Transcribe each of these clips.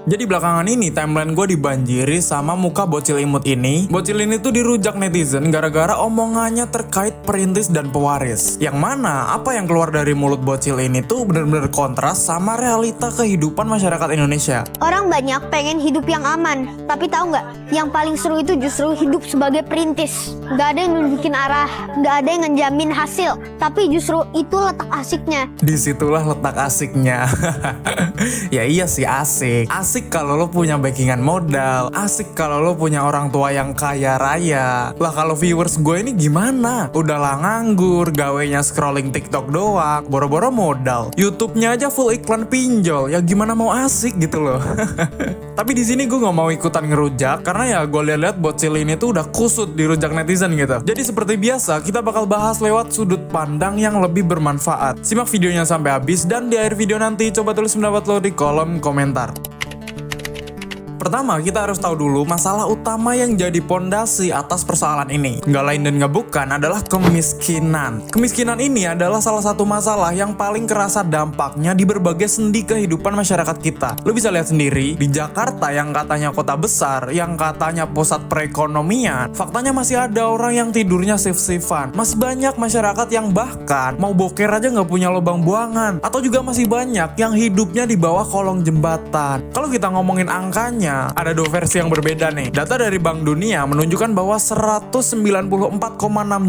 Jadi belakangan ini timeline gue dibanjiri sama muka bocil imut ini. Bocil ini tuh dirujak netizen gara-gara omongannya terkait perintis dan pewaris. Yang mana apa yang keluar dari mulut bocil ini tuh bener-bener kontras sama realita kehidupan masyarakat Indonesia. Orang banyak pengen hidup yang aman, tapi tahu nggak? Yang paling seru itu justru hidup sebagai perintis. Nggak ada yang nunjukin arah, nggak ada yang ngejamin hasil, tapi justru itu letak asiknya. Disitulah letak asiknya. Ya iya sih, asik. Asik kalau lo punya backingan modal. Asik kalau lo punya orang tua yang kaya raya. Lah kalau viewers gue ini gimana? Udahlah nganggur, gawenya scrolling TikTok doang, boro-boro modal. YouTube-nya aja full iklan pinjol. Ya gimana mau asik gitu loh. Tapi di sini gue nggak mau ikutan ngerujak karena ya gue lihat-lihat bocil ini tuh udah kusut dirujak netizen gitu. Jadi seperti biasa kita bakal bahas lewat sudut pandang yang lebih bermanfaat. Simak videonya sampai habis dan di akhir video nanti coba tulis pendapat lo di kolom komentar. Pertama, kita harus tahu dulu masalah utama yang jadi pondasi atas persoalan ini. Nggak lain dan nggak bukan adalah kemiskinan. Kemiskinan ini adalah salah satu masalah yang paling kerasa dampaknya di berbagai sendi kehidupan masyarakat kita. Lo bisa lihat sendiri, di Jakarta yang katanya kota besar, yang katanya pusat perekonomian, faktanya masih ada orang yang tidurnya shift-shiftan. Masih banyak masyarakat yang bahkan mau boker aja nggak punya lubang buangan. Atau juga masih banyak yang hidupnya di bawah kolong jembatan. Kalau kita ngomongin angkanya, ada dua versi yang berbeda nih. Data dari Bank Dunia menunjukkan bahwa 194,6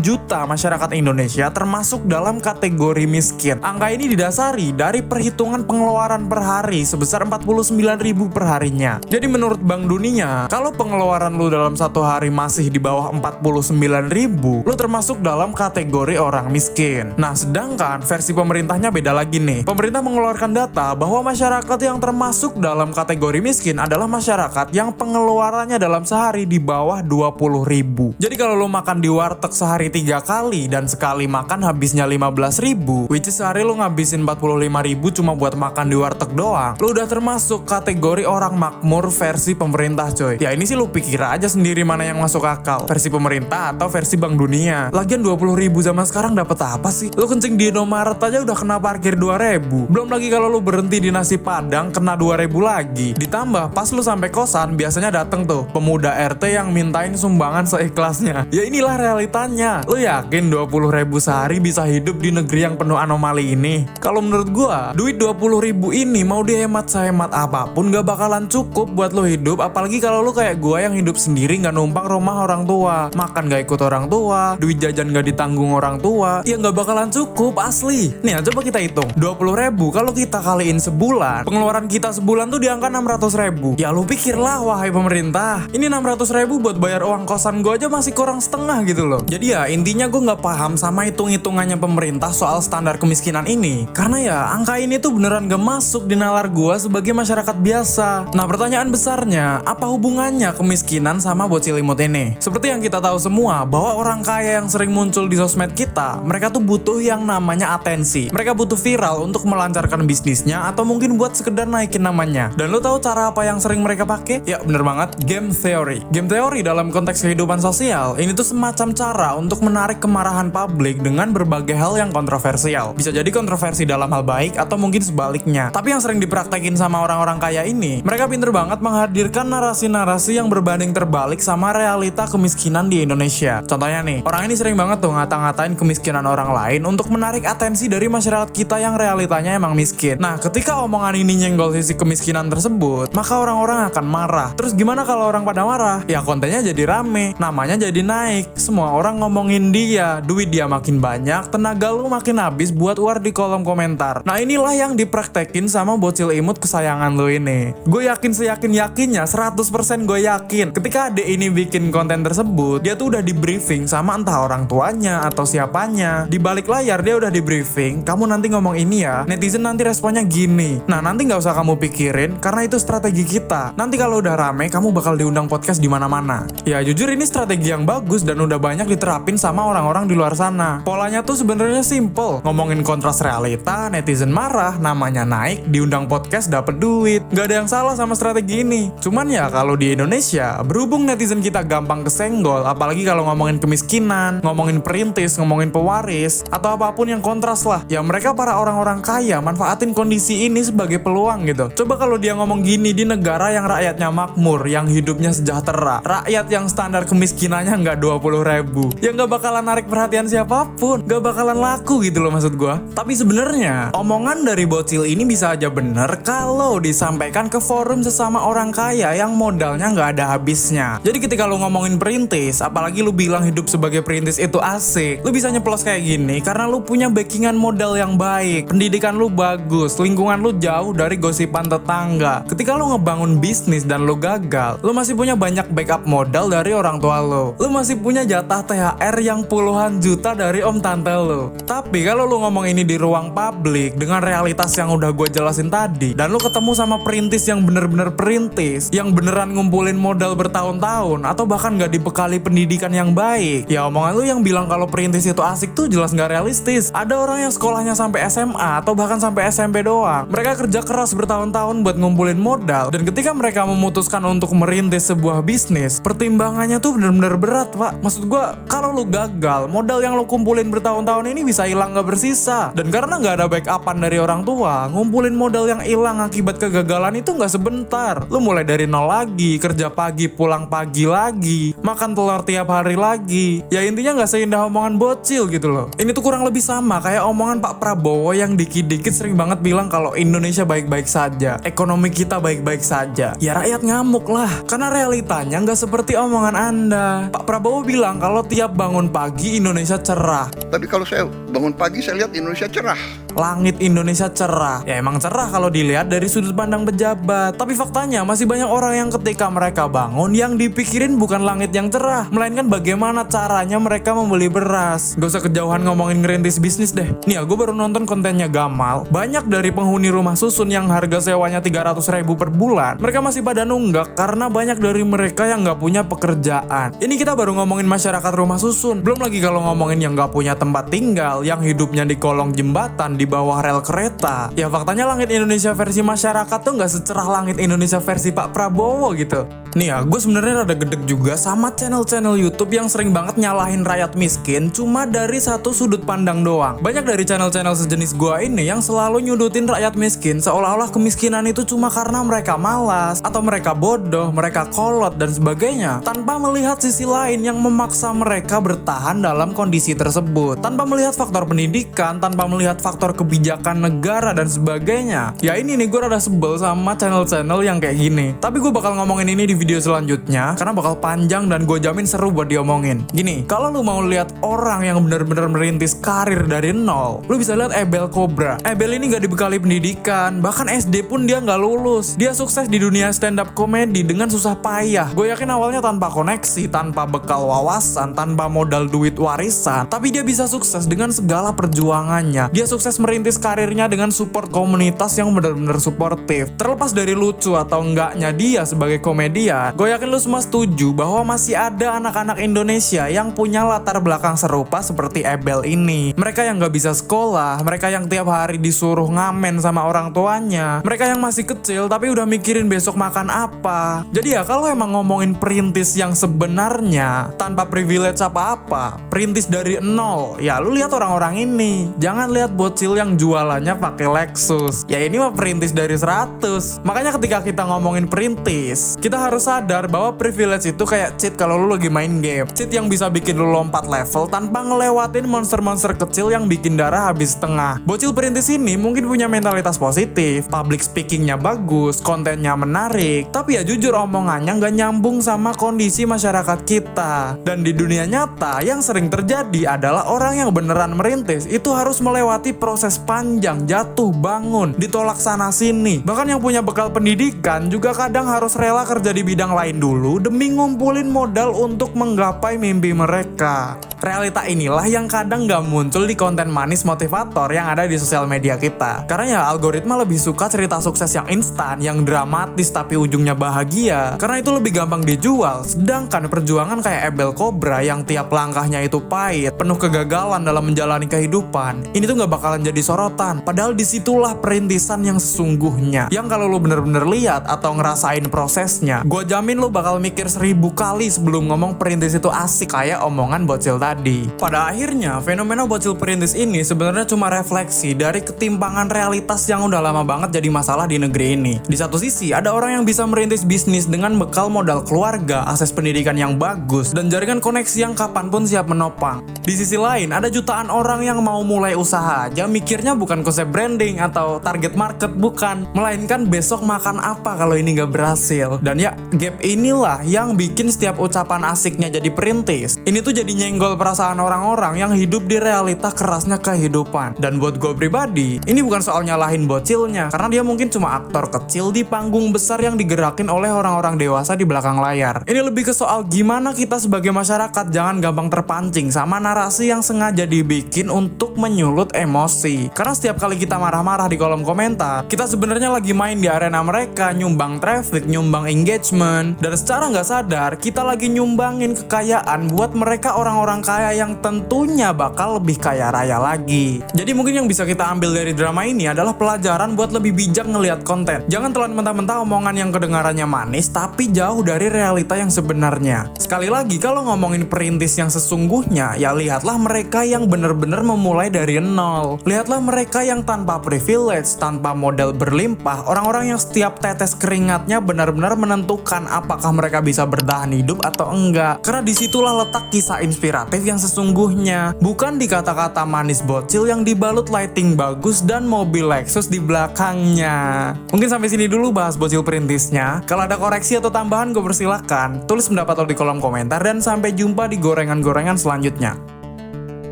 juta masyarakat Indonesia termasuk dalam kategori miskin. Angka ini didasari dari perhitungan pengeluaran per hari sebesar 49.000 per harinya. Jadi menurut Bank Dunia, kalau pengeluaran lu dalam satu hari masih di bawah 49.000, lu termasuk dalam kategori orang miskin. Nah, sedangkan versi pemerintahnya beda lagi nih. Pemerintah mengeluarkan data bahwa masyarakat yang termasuk dalam kategori miskin adalah masyarakat yang pengeluarannya dalam sehari di bawah 20.000. Jadi kalau lo makan di warteg sehari 3 kali dan sekali makan habisnya 15.000, which is sehari lo ngabisin 45.000 cuma buat makan di warteg doang, lo udah termasuk kategori orang makmur versi pemerintah coy. Ya ini sih lo pikir aja sendiri mana yang masuk akal, versi pemerintah atau versi Bank Dunia. Lagian 20.000 zaman sekarang dapat apa sih? Lo kencing di Indomaret aja udah kena parkir 2.000. Belum lagi kalau lo berhenti di nasi padang kena 2.000 lagi. Ditambah pas lo sampai kosan biasanya dateng tuh pemuda RT yang mintain sumbangan seikhlasnya. Ya inilah realitanya. Lo yakin 20.000 sehari bisa hidup di negeri yang penuh anomali ini? Kalau menurut gua, duit 20.000 ini mau dihemat sehemat apapun gak bakalan cukup buat lo hidup. Apalagi kalau lo kayak gua yang hidup sendiri gak numpang rumah orang tua, makan gak ikut orang tua, duit jajan gak ditanggung orang tua, ya gak bakalan cukup asli. Nih coba kita hitung 20.000 kalau kita kaliin sebulan, pengeluaran kita sebulan tuh di angka 600.000. Ya lo pikirlah wahai pemerintah, ini 600.000 buat bayar uang kosan gue aja masih kurang setengah gitu loh. Jadi ya intinya gue nggak paham sama hitung-hitungannya pemerintah soal standar kemiskinan ini. Karena ya angka ini tuh beneran gak masuk di nalar gue sebagai masyarakat biasa. Nah pertanyaan besarnya, apa hubungannya kemiskinan sama bocil imut ini? Seperti yang kita tahu semua bahwa orang kaya yang sering muncul di sosmed kita, mereka tuh butuh yang namanya atensi. Mereka butuh viral untuk melancarkan bisnisnya atau mungkin buat sekedar naikin namanya. Dan lo tahu cara apa yang sering mereka pakai? Ya bener banget, game theory. Game theory dalam konteks kehidupan sosial ini tuh semacam cara untuk menarik kemarahan publik dengan berbagai hal yang kontroversial. Bisa jadi kontroversi dalam hal baik atau mungkin sebaliknya. Tapi yang sering dipraktekin sama orang-orang kaya ini, mereka pinter banget menghadirkan narasi-narasi yang berbanding terbalik sama realita kemiskinan di Indonesia. Contohnya nih, orang ini sering banget tuh ngata-ngatain kemiskinan orang lain untuk menarik atensi dari masyarakat kita yang realitanya emang miskin. Nah, ketika omongan ini nyenggol sisi kemiskinan tersebut, maka orang-orang akan marah. Terus gimana kalau orang pada marah? Ya kontennya jadi rame, namanya jadi naik, semua orang ngomongin dia, duit dia makin banyak, tenaga lu makin habis buat war di kolom komentar. Nah inilah yang dipraktekin sama bocil imut kesayangan lu ini. Gue yakin seyakin-yakinnya, 100% gue yakin ketika adek ini bikin konten tersebut, dia tuh udah di briefing sama entah orang tuanya atau siapanya. Di balik layar dia udah di briefing, kamu nanti ngomong ini ya, netizen nanti responnya gini. Nah nanti gak usah kamu pikirin karena itu strategi kita. Nanti kalau udah rame, kamu bakal diundang podcast di mana-mana. Ya jujur ini strategi yang bagus dan udah banyak diterapin sama orang-orang di luar sana. Polanya tuh sebenarnya simple. Ngomongin kontras realita, netizen marah, namanya naik, diundang podcast dapet duit. Gak ada yang salah sama strategi ini. Cuman ya kalau di Indonesia, berhubung netizen kita gampang kesenggol, apalagi kalau ngomongin kemiskinan, ngomongin perintis, ngomongin pewaris, atau apapun yang kontras lah. Ya mereka para orang-orang kaya manfaatin kondisi ini sebagai peluang gitu. Coba kalau dia ngomong gini di negara yang rakyatnya makmur, yang hidupnya sejahtera, rakyat yang standar kemiskinannya nggak 20.000, ya nggak bakalan narik perhatian siapapun, nggak bakalan laku gitu loh maksud gua. Tapi sebenarnya omongan dari bocil ini bisa aja bener kalau disampaikan ke forum sesama orang kaya yang modalnya nggak ada habisnya. Jadi ketika lu ngomongin perintis, apalagi lu bilang hidup sebagai perintis itu asik, lu bisa nyeplos kayak gini karena lu punya backingan modal yang baik, pendidikan lu bagus, lingkungan lu jauh dari gosipan tetangga. Ketika lu ngebangun bisnis dan lu gagal, lu masih punya banyak backup modal dari orang tua lu. Lu masih punya jatah THR yang puluhan juta dari om tante lu. Tapi kalau lu ngomong ini di ruang publik dengan realitas yang udah gue jelasin tadi, dan lu ketemu sama perintis yang bener-bener perintis, yang beneran ngumpulin modal bertahun-tahun, atau bahkan gak dibekali pendidikan yang baik, ya omongan lu yang bilang kalau perintis itu asik tuh jelas gak realistis. Ada orang yang sekolahnya sampai SMA atau bahkan sampai SMP doang. Mereka kerja keras bertahun-tahun buat ngumpulin modal, dan ketika mereka memutuskan untuk merintis sebuah bisnis, pertimbangannya tuh bener-bener berat, Pak. Maksud gua, kalau lu gagal, modal yang lu kumpulin bertahun-tahun ini bisa hilang gak bersisa. Dan karena gak ada backupan dari orang tua, ngumpulin modal yang hilang akibat kegagalan itu gak sebentar. Lu mulai dari nol lagi, kerja pagi pulang pagi lagi, makan telur tiap hari lagi. Ya intinya gak seindah omongan bocil gitu loh. Ini tuh kurang lebih sama kayak omongan Pak Prabowo yang dikit-dikit sering banget bilang kalau Indonesia baik-baik saja, ekonomi kita baik-baik saja. Ya rakyat ngamuk lah, karena realitanya gak seperti omongan Anda. Pak Prabowo bilang kalau tiap bangun pagi Indonesia cerah. Tapi kalau saya bangun pagi saya lihat Indonesia cerah. Langit Indonesia cerah. Ya emang cerah kalau dilihat dari sudut pandang pejabat. Tapi faktanya masih banyak orang yang ketika mereka bangun yang dipikirin bukan langit yang cerah, melainkan bagaimana caranya mereka membeli beras. Gak usah kejauhan ngomongin ngerintis bisnis deh. Nih ya, gue baru nonton kontennya Gamal. Banyak dari penghuni rumah susun yang harga sewanya 300.000 per bulan, mereka masih pada nunggak karena banyak dari mereka yang gak punya pekerjaan. Ini kita baru ngomongin masyarakat rumah susun. Belum lagi kalau ngomongin yang gak punya tempat tinggal, yang hidupnya di kolong jembatan, di bawah rel kereta. Ya faktanya langit Indonesia versi masyarakat tuh gak secerah langit Indonesia versi Pak Prabowo gitu. Nih ya, gue sebenarnya rada gedeg juga sama channel-channel YouTube yang sering banget nyalahin rakyat miskin cuma dari satu sudut pandang doang. Banyak dari channel-channel sejenis gue ini yang selalu nyudutin rakyat miskin seolah-olah kemiskinan itu cuma karena mereka malas, atau mereka bodoh, mereka kolot dan sebagainya, tanpa melihat sisi lain yang memaksa mereka bertahan dalam kondisi tersebut, tanpa melihat faktor pendidikan, tanpa melihat faktor kebijakan negara dan sebagainya. Ya ini nih, gue rada sebel sama channel-channel yang kayak gini. Tapi gue bakal ngomongin ini di video selanjutnya karena bakal panjang dan gue jamin seru buat diomongin. Gini, kalau lu mau lihat orang yang benar-benar merintis karir dari nol, lu bisa lihat Ebel Cobra. Ebel ini gak dibekali pendidikan, bahkan SD pun dia gak lulus. Dia sukses di dunia stand up comedy dengan susah payah. Gue yakin awalnya tanpa koneksi, tanpa bekal wawasan, tanpa modal duit warisan, tapi dia bisa sukses dengan segala perjuangannya. Dia sukses merintis karirnya dengan support komunitas yang benar-benar suportif. Terlepas dari lucu atau enggaknya dia sebagai komedian, gue yakin lu semua setuju bahwa masih ada anak-anak Indonesia yang punya latar belakang serupa seperti Ebel ini. Mereka yang gak bisa sekolah, mereka yang tiap hari disuruh ngamen sama orang tuanya, mereka yang masih kecil tapi udah mikirin besok makan apa. Jadi ya kalau emang ngomongin perintis yang sebenarnya tanpa privilege apa-apa, perintis dari nol, ya lu lihat orang-orang ini. Jangan lihat bocil yang jualannya pakai Lexus. Ya ini mah perintis dari 100. Makanya ketika kita ngomongin perintis, kita harus sadar bahwa privilege itu kayak cheat kalau lu lagi main game. Cheat yang bisa bikin lu lompat level tanpa ngelewatin monster-monster kecil yang bikin darah habis setengah. Bocil perintis ini mungkin punya mentalitas positif, public speakingnya bagus, kontennya menarik, tapi ya jujur omongannya nggak nyambung sama kondisi masyarakat kita. Dan di dunia nyata yang sering terjadi adalah orang yang beneran merintis itu harus melewati proses panjang, jatuh bangun, ditolak sana sini. Bahkan yang punya bekal pendidikan juga kadang harus rela kerja di bidang lain dulu demi ngumpulin modal untuk menggapai mimpi mereka. Realita inilah yang kadang gak muncul di konten manis motivator yang ada di sosial media kita. Karena ya algoritma lebih suka cerita sukses yang instan, yang dramatis tapi ujungnya bahagia. Karena itu lebih gampang dijual. Sedangkan perjuangan kayak Abel Cobra yang tiap langkahnya itu pahit, penuh kegagalan dalam menjalani kehidupan, ini tuh gak bakalan jadi sorotan. Padahal disitulah perintisan yang sesungguhnya. Yang kalau lu bener-bener lihat atau ngerasain prosesnya, gue jamin lu bakal mikir 1000 kali sebelum ngomong perintis itu asik kayak omongan bocil tadi. Pada akhirnya, fenomena bocil perintis ini sebenarnya cuma refleksi dari ketimpangan realitas yang udah lama banget jadi masalah di negeri ini. Di satu sisi, ada orang yang bisa merintis bisnis dengan bekal modal keluarga, akses pendidikan yang bagus, dan jaringan koneksi yang kapanpun siap menopang. Di sisi lain, ada jutaan orang yang mau mulai usaha aja mikirnya bukan konsep branding atau target market, bukan, melainkan besok makan apa kalau ini gak berhasil. Dan ya, gap inilah yang bikin setiap ucapan asiknya jadi perintis. Ini tuh jadi nyenggol perasaan orang-orang yang hidup di realita kerasnya kehidupan. Dan buat gue pribadi, ini bukan soal nyalahin bocilnya, karena dia mungkin cuma aktor kecil di panggung besar yang digerakin oleh orang-orang dewasa di belakang layar. Ini lebih ke soal gimana kita sebagai masyarakat jangan gampang terpancing sama narasi yang sengaja dibikin untuk menyulut emosi. Karena setiap kali kita marah-marah di kolom komentar, kita sebenarnya lagi main di arena mereka, nyumbang traffic, nyumbang engagement, dan secara nggak sadar kita lagi nyumbangin kekayaan buat mereka orang-orang kaya yang tentunya bakal lebih kaya raya lagi. Jadi mungkin yang bisa kita ambil dari drama ini adalah pelajaran buat lebih bijak ngelihat konten. Jangan telan mentah-mentah omongan yang kedengarannya manis tapi jauh dari realita yang sebenarnya. Sekali lagi, kalau ngomongin perintis yang sesungguhnya, ya lihatlah mereka yang bener-bener memulai dari nol. Lihatlah mereka yang tanpa privilege, tanpa modal berlimpah, orang-orang yang setiap tetes keringatnya benar-benar menentukan apakah mereka bisa bertahan hidup atau enggak. Karena disitulah letak kisah inspiratif yang sesungguhnya, bukan di kata-kata manis bocil yang dibalut lighting bagus dan mobil Lexus di belakangnya. Mungkin sampai sini dulu bahas bocil perintisnya. Kalau ada koreksi atau tambahan gue persilakan tulis pendapat lo di kolom komentar, dan sampai jumpa di gorengan-gorengan selanjutnya.